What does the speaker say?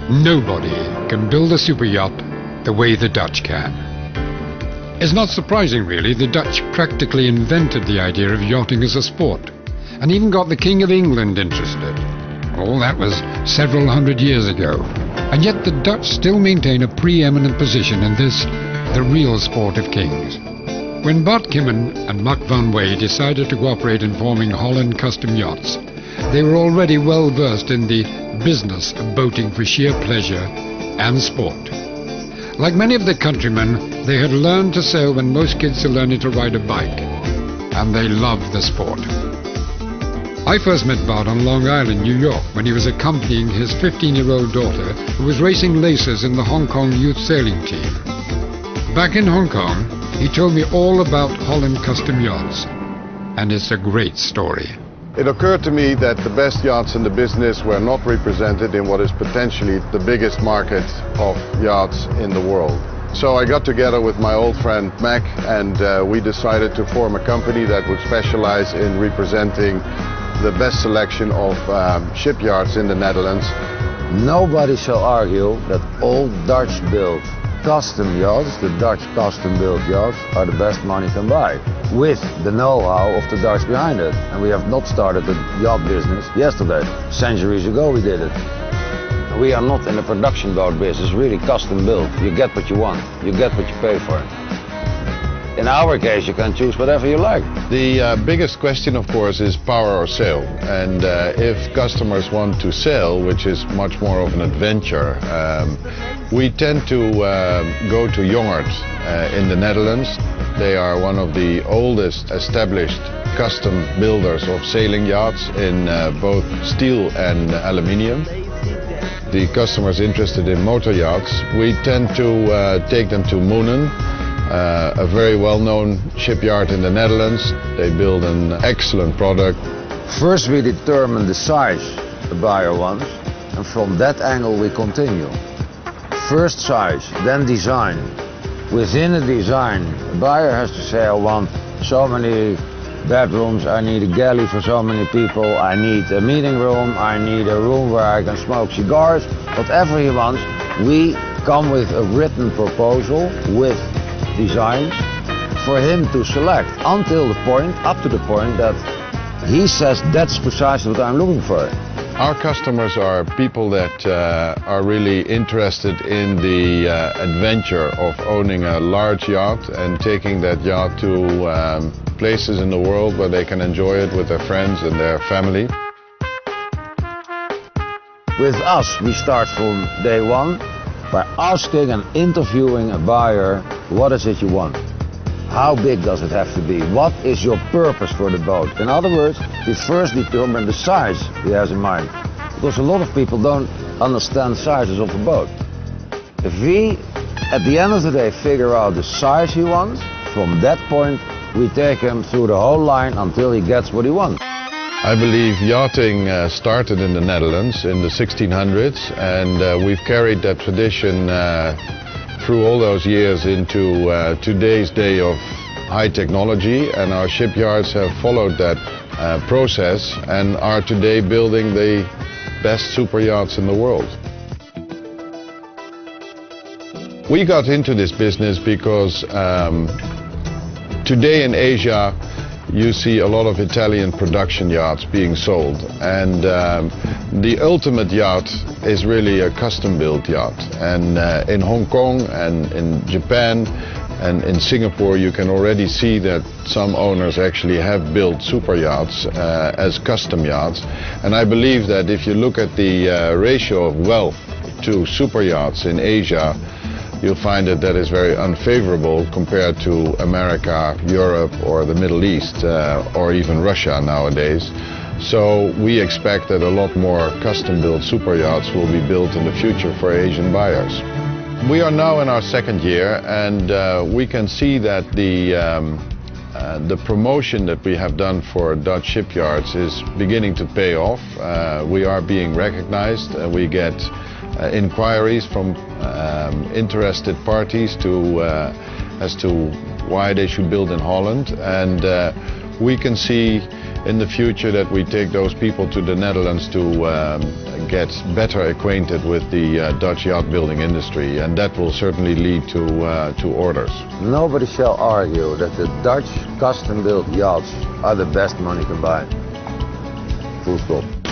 Nobody can build a super yacht the way the Dutch can. It's not surprising, really. The Dutch practically invented the idea of yachting as a sport, and even got the King of England interested. All that was several hundred years ago. And yet the Dutch still maintain a preeminent position in this, the real sport of kings. When Bart Kimmen and Mac van Wey decided to cooperate in forming Holland Custom Yachts, they were already well versed in the business of boating for sheer pleasure and sport. Like many of their countrymen, they had learned to sail when most kids are learning to ride a bike, and they loved the sport. I first met Bart on Long Island, New York, when he was accompanying his 15-year-old daughter, who was racing racers in the Hong Kong youth sailing team. Back in Hong Kong, he told me all about Holland Custom Yachts, and it's a great story. It occurred to me that the best yachts in the business were not represented in what is potentially the biggest market of yachts in the world. So I got together with my old friend Mac, and we decided to form a company that would specialize in representing the best selection of shipyards in the Netherlands. Nobody shall argue that all Dutch-built custom yachts, the Dutch custom-built yachts, are the best money can buy, with the know-how of the Dutch behind it. And we have not started the yacht business yesterday. Centuries ago we did it. We are not in the production boat business, really custom-built. You get what you want, you get what you pay for. In our case, you can choose whatever you like. The biggest question, of course, is power or sail. And if customers want to sail, which is much more of an adventure, we tend to go to Jongert in the Netherlands. They are one of the oldest established custom builders of sailing yachts in both steel and aluminium. The customers interested in motor yachts, we tend to take them to Moenen, a very well-known shipyard in the Netherlands. They build an excellent product. First we determine the size the buyer wants, and from that angle we continue. First size, then design. Within the design, the buyer has to say, I want so many bedrooms, I need a galley for so many people, I need a meeting room, I need a room where I can smoke cigars. Whatever he wants, we come with a written proposal with designs for him to select until the point, up to the point that he says that's precisely what I'm looking for. Our customers are people that are really interested in the adventure of owning a large yacht and taking that yacht to places in the world where they can enjoy it with their friends and their family. With us, we start from day one by asking and interviewing a buyer, what is it you want? How big does it have to be? What is your purpose for the boat? In other words, we first determine the size he has in mind. Because a lot of people don't understand sizes of a boat. If we, at the end of the day, figure out the size he wants, from that point, we take him through the whole line until he gets what he wants. I believe yachting started in the Netherlands in the 1600s, and we've carried that tradition through all those years into today's day of high technology, and our shipyards have followed that process and are today building the best super yachts in the world. We got into this business because today in Asia you see a lot of Italian production yachts being sold, and the ultimate yacht is really a custom-built yacht. And in Hong Kong and in Japan and in Singapore you can already see that some owners actually have built super yachts as custom yachts. And I believe that if you look at the ratio of wealth to super yachts in Asia, you'll find that that is very unfavorable compared to America, Europe, or the Middle East, or even Russia nowadays. So we expect that a lot more custom-built super yachts will be built in the future for Asian buyers. We are now in our second year, and we can see that the promotion that we have done for Dutch shipyards is beginning to pay off. We are being recognized. We get inquiries from interested parties as to why they should build in Holland, and we can see in the future that we take those people to the Netherlands to get better acquainted with the Dutch yacht building industry, and that will certainly lead to orders. Nobody shall argue that the Dutch custom-built yachts are the best money can buy. Full stop.